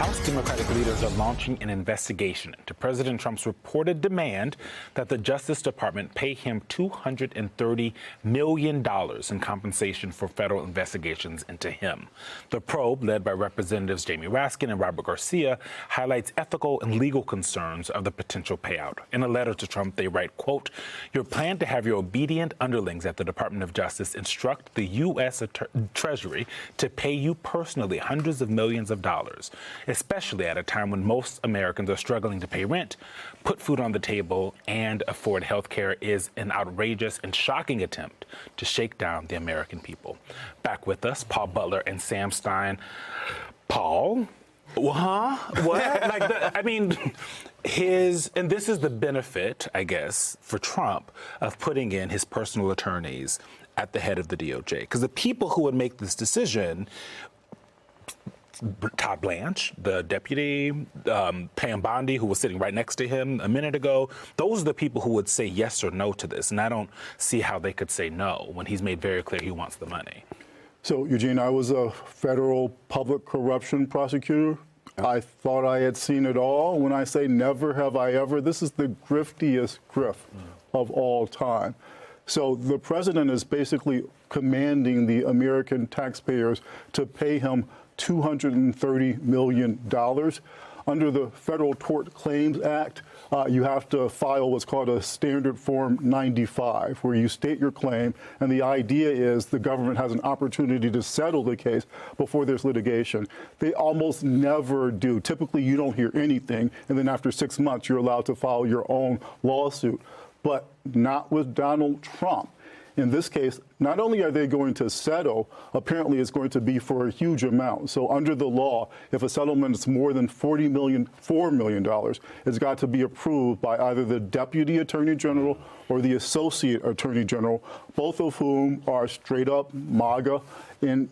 House Democratic leaders are launching an investigation into President Trump's reported demand that the Justice Department pay him $230 million in compensation for federal investigations into him. The probe, led by Representatives Jamie Raskin and Robert Garcia, highlights ethical and legal concerns of the potential payout. In a letter to Trump, they write, quote, "Your plan to have your obedient underlings at the Department of Justice instruct the U.S. Treasury to pay you personally hundreds of millions of dollars, especially at a time when most Americans are struggling to pay rent, put food on the table, and afford health care, is an outrageous and shocking attempt to shake down the American people." Back with us, Paul Butler and Sam Stein. Paul? Huh? What? And this is the benefit, I guess, for Trump of putting in his personal attorneys at the head of the DOJ. Because the people who would make this decision, Todd Blanche, the deputy, Pam Bondi, who was sitting right next to him a minute ago, those are the people who would say yes or no to this. And I don't see how they could say no when he's made very clear he wants the money. So, Eugene, I was a federal public corruption prosecutor. I thought I had seen it all. When I say never have I ever, this is the griftiest grift of all time. So the president is basically commanding the American taxpayers to pay him $230 million. Under the Federal Tort Claims Act, you have to file what's called a standard form 95, where you state your claim, and the idea is the government has an opportunity to settle the case before there's litigation. They almost never do. Typically, you don't hear anything, and then after 6 months, you're allowed to file your own lawsuit. But not with Donald Trump. In this case, not only are they going to settle, apparently it's going to be for a huge amount. So under the law, if a settlement is more than $4 million, it's got to be approved by either the Deputy Attorney General or the Associate Attorney General, both of whom are straight up MAGA. And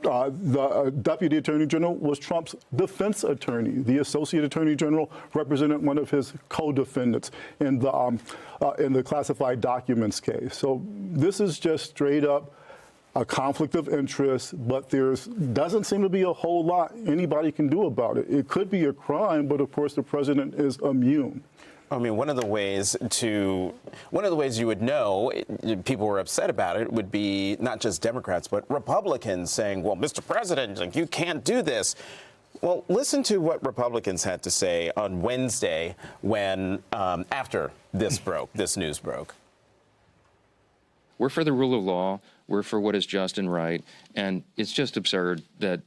the Deputy Attorney General was Trump's defense attorney. The Associate Attorney General represented one of his co-defendants in the classified documents case. So this is just straight up a conflict of interest, but doesn't seem to be a whole lot anybody can do about it. It could be a crime, but of course the president is immune. I mean, one of the ways you would know people were upset about it would be not just Democrats, but Republicans saying, well, Mr. President, you can't do this. Well, listen to what Republicans had to say on Wednesday when, after this news broke. We're for the rule of law. We're for what is just and right. And it's just absurd that,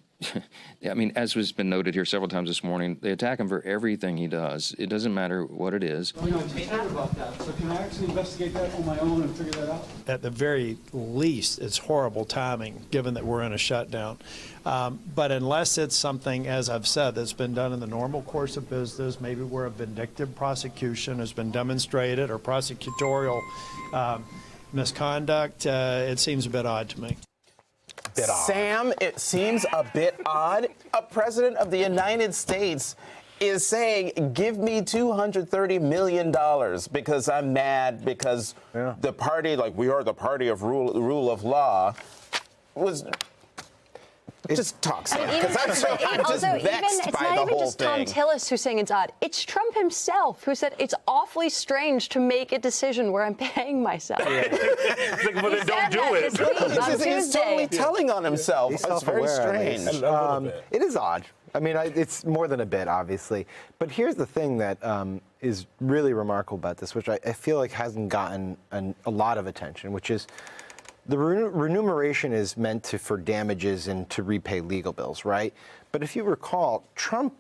I mean, as has been noted here several times this morning, they attack him for everything he does. It doesn't matter what it is. I'm concerned about that. So can I actually investigate that on my own and figure that out? At the very least, it's horrible timing, given that we're in a shutdown. But unless it's something, as I've said, that's been done in the normal course of business, maybe where a vindictive prosecution has been demonstrated or prosecutorial misconduct, it seems a bit odd to me. Sam, it seems a bit odd. A president of the United States is saying, give me $230 million because I'm mad because the party, like we are the party of rule of law, was... Just talk, Sam, because I'm just vexed by the whole thing. It's not even just Tom Tillis who's saying it's odd. It's Trump himself who said it's awfully strange to make a decision where I'm paying myself. Well, then don't do it. He's totally telling on himself. It's very strange. It is odd. I mean, it's more than a bit, obviously. But here's the thing that is really remarkable about this, which I feel like hasn't gotten a lot of attention, which is the remuneration is meant for damages and to repay legal bills, right? But if you recall, Trump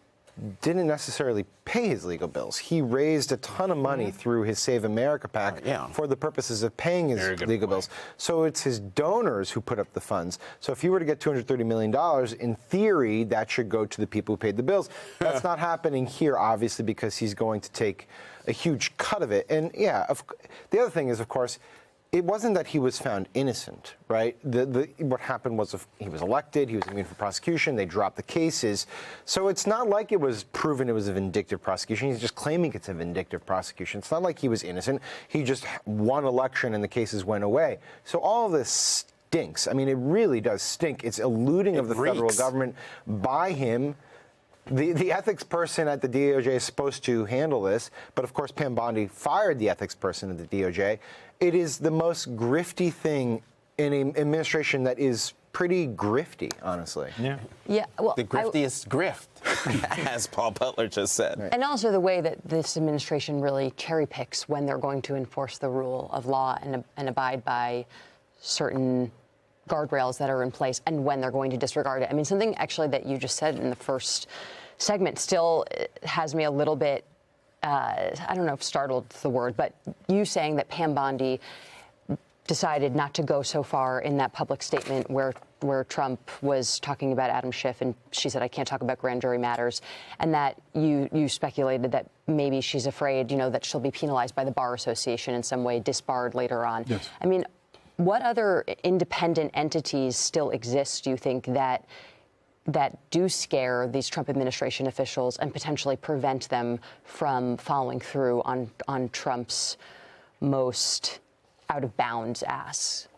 didn't necessarily pay his legal bills. He raised a ton of money through his Save America PAC for the purposes of paying his legal bills. So it's his donors who put up the funds. So if he were to get $230 million, in theory, that should go to the people who paid the bills. That's not happening here, obviously, because he's going to take a huge cut of it. And yeah, the other thing is, of course, it wasn't that he was found innocent, right? What happened was he was elected, he was immune from prosecution, they dropped the cases. So it's not like it was proven it was a vindictive prosecution. He's just claiming it's a vindictive prosecution. It's not like he was innocent. He just won election and the cases went away. So all of this stinks. I mean, it really does stink. It's eluding of the federal government by him The ethics person at the DOJ is supposed to handle this, but of course Pam Bondi fired the ethics person at the DOJ. It is the most grifty thing in an administration that is pretty grifty, honestly. Yeah. Well, The griftiest grift, as Paul Butler just said. And also the way that this administration really cherry picks when they're going to enforce the rule of law and abide by certain guardrails that are in place and when they're going to disregard it. I mean, something actually that you just said in the first segment still has me a little bit, I don't know if startled is the word, but you saying that Pam Bondi decided not to go so far in that public statement where Trump was talking about Adam Schiff and she said, I can't talk about grand jury matters, and that you speculated that maybe she's afraid, that she'll be penalized by the Bar Association in some way, disbarred later on. Yes. I mean, what other independent entities still exist, do you think, that do scare these Trump administration officials and potentially prevent them from following through on Trump's most out-of-bounds asks?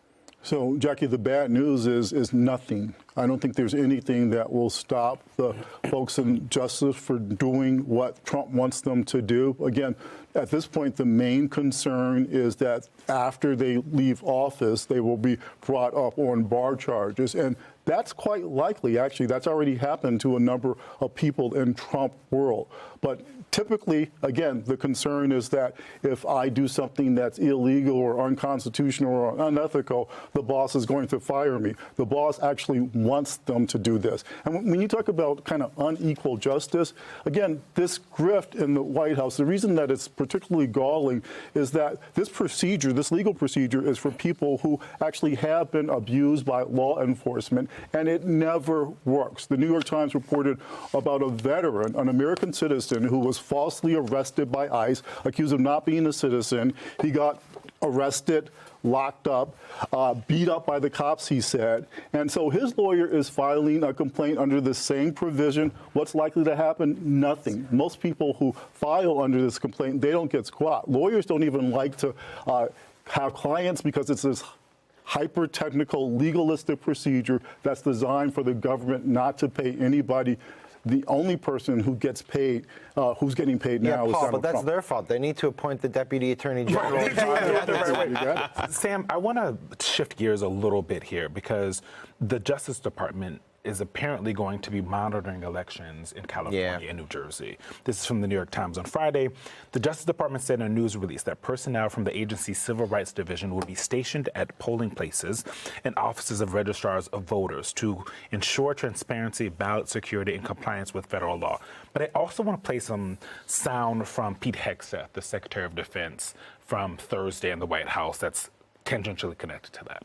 So, Jackie, the bad news is nothing. I don't think there's anything that will stop the folks in justice for doing what Trump wants them to do. Again, at this point, the main concern is that after they leave office, they will be brought up on bar charges. And that's quite likely, actually. That's already happened to a number of people in Trump world. But typically, again, the concern is that if I do something that's illegal or unconstitutional or unethical, the boss is going to fire me. The boss actually wants them to do this. And when you talk about kind of unequal justice, again, this grift in the White House, the reason that it's particularly galling is that this procedure, this legal procedure, is for people who actually have been abused by law enforcement, and it never works. The New York Times reported about a veteran, an American citizen, who was falsely arrested by ICE, accused of not being a citizen. He got arrested, locked up, beat up by the cops, he said. And so his lawyer is filing a complaint under the same provision. What's likely to happen? Nothing. Most people who file under this complaint, they don't get squat. Lawyers don't even like to have clients because it's this hyper-technical, legalistic procedure that's designed for the government not to pay anybody. The only person who gets paid, who's getting paid now is Paul, Donald but that's Trump. their fault. They need to appoint the deputy attorney general. Sam, I want to shift gears a little bit here because the Justice Department is apparently going to be monitoring elections in California and New Jersey. This is from the New York Times on Friday. The Justice Department said in a news release that personnel from the agency's Civil Rights Division will be stationed at polling places and offices of registrars of voters to ensure transparency, ballot security, and compliance with federal law. But I also want to play some sound from Pete Hegseth, the Secretary of Defense, from Thursday in the White House that's tangentially connected to that.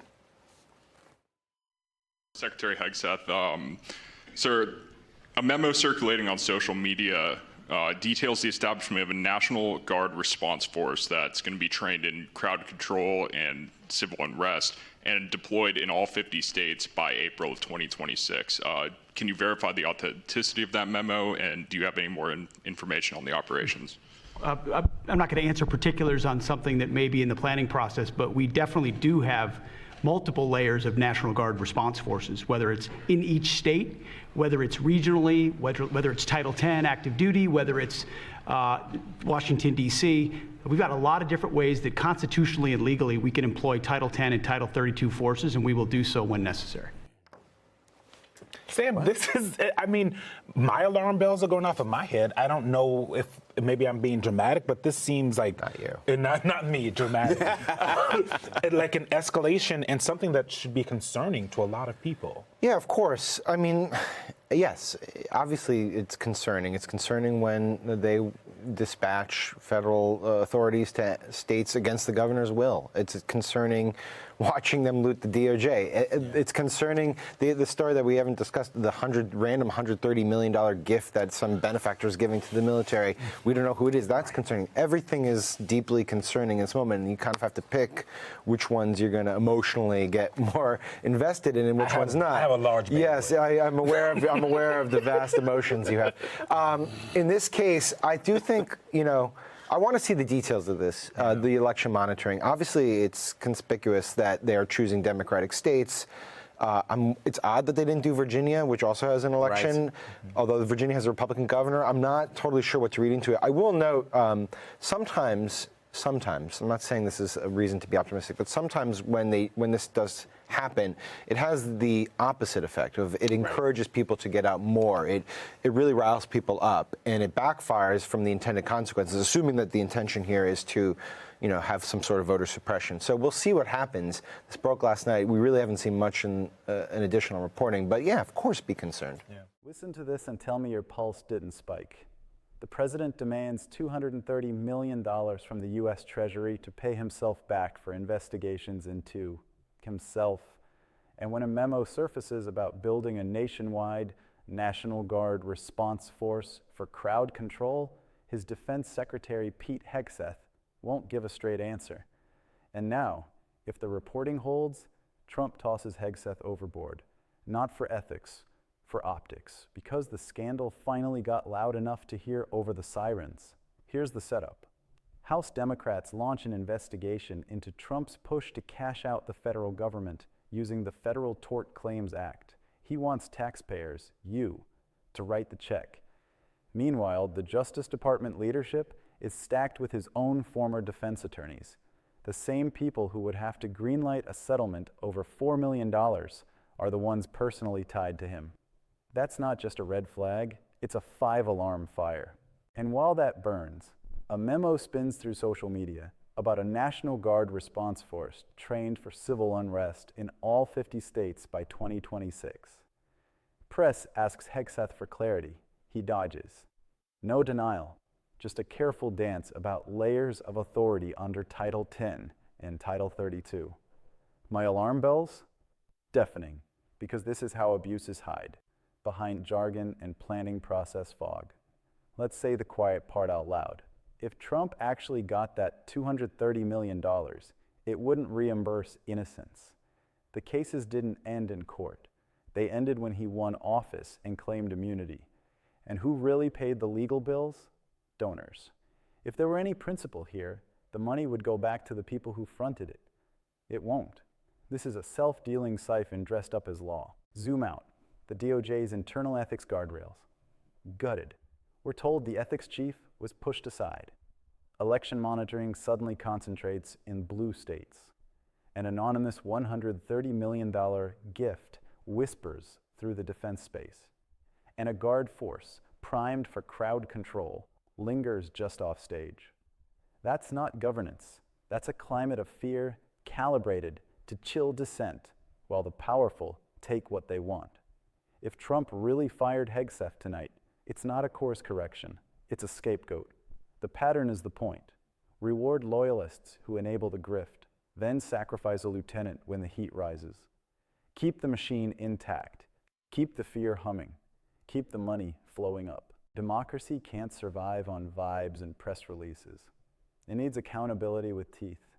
Secretary Hegseth, sir, a memo circulating on social media details the establishment of a National Guard response force that's going to be trained in crowd control and civil unrest and deployed in all 50 states by April of 2026. Can you verify the authenticity of that memo, and do you have any more information on the operations? I'm not going to answer particulars on something that may be in the planning process, but we definitely do have multiple layers of National Guard response forces, whether it's in each state, whether it's regionally, whether it's Title X active duty, whether it's Washington, D.C. We've got a lot of different ways that constitutionally and legally we can employ Title X and Title 32 forces, and we will do so when necessary. Sam, this is, I mean, my alarm bells are going off in my head. I don't know if maybe I'm being dramatic, but this seems like... Not you. Not me, dramatic. Like an escalation and something that should be concerning to a lot of people. Yeah, of course. I mean, yes, obviously it's concerning. It's concerning when they dispatch federal authorities to states against the governor's will. It's concerning watching them loot the DOJ. It's concerning the story that we haven't discussed, the random $130 million gift that some benefactor is giving to the military. We don't know who it is. That's concerning. Everything is deeply concerning in this moment, and you kind of have to pick which ones you're going to emotionally get more invested in and which ones not. I have a large bandwidth. Yes, I'm aware of the vast emotions you have. In this case, I do think, I want to see the details of this, the election monitoring. Obviously, it's conspicuous that they are choosing Democratic states. It's odd that they didn't do Virginia, which also has an election. Right. Although Virginia has a Republican governor, I'm not totally sure what to read into it. I will note, sometimes, I'm not saying this is a reason to be optimistic, but sometimes when this does happen, it has the opposite effect of it encourages people to get out more. It really riles people up, and it backfires from the intended consequences, assuming that the intention here is to, have some sort of voter suppression. So we'll see what happens. This broke last night. We really haven't seen much in additional reporting, but yeah, of course, be concerned. Yeah. Listen to this and tell me your pulse didn't spike. The president demands $230 million from the U.S. Treasury to pay himself back for investigations into himself. And when a memo surfaces about building a nationwide National Guard response force for crowd control, his Defense Secretary Pete Hegseth won't give a straight answer. And now, if the reporting holds, Trump tosses Hegseth overboard, not for ethics, for optics, because the scandal finally got loud enough to hear over the sirens. Here's the setup. House Democrats launch an investigation into Trump's push to cash out the federal government using the Federal Tort Claims Act. He wants taxpayers, you, to write the check. Meanwhile, the Justice Department leadership is stacked with his own former defense attorneys. The same people who would have to greenlight a settlement over $4 million are the ones personally tied to him. That's not just a red flag, it's a 5-alarm fire. And while that burns, a memo spins through social media about a National Guard response force trained for civil unrest in all 50 states by 2026. Press asks Hegseth for clarity. He dodges. No denial, just a careful dance about layers of authority under Title 10 and Title 32. My alarm bells? Deafening, because this is how abuses hide, behind jargon and planning process fog. Let's say the quiet part out loud. If Trump actually got that $230 million, it wouldn't reimburse innocents. The cases didn't end in court. They ended when he won office and claimed immunity. And who really paid the legal bills? Donors. If there were any principle here, the money would go back to the people who fronted it. It won't. This is a self-dealing siphon dressed up as law. Zoom out. The DOJ's internal ethics guardrails. Gutted. We're told the ethics chief was pushed aside. Election monitoring suddenly concentrates in blue states. An anonymous $130 million gift whispers through the defense space. And a guard force, primed for crowd control, lingers just off stage. That's not governance. That's a climate of fear calibrated to chill dissent while the powerful take what they want. If Trump really fired Hegseth tonight, it's not a course correction. It's a scapegoat. The pattern is the point. Reward loyalists who enable the grift, then sacrifice a lieutenant when the heat rises. Keep the machine intact. Keep the fear humming. Keep the money flowing up. Democracy can't survive on vibes and press releases. It needs accountability with teeth.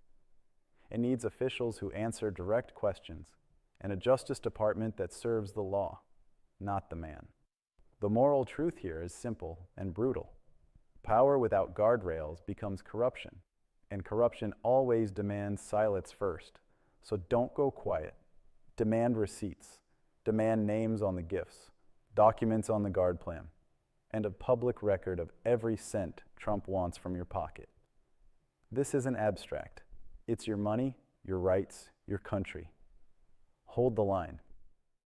It needs officials who answer direct questions and a Justice Department that serves the law, not the man. The moral truth here is simple and brutal. Power without guardrails becomes corruption, and corruption always demands silence first. So don't go quiet. Demand receipts. Demand names on the gifts, documents on the guard plan, and a public record of every cent Trump wants from your pocket. This isn't abstract. It's your money, your rights, your country. Hold the line.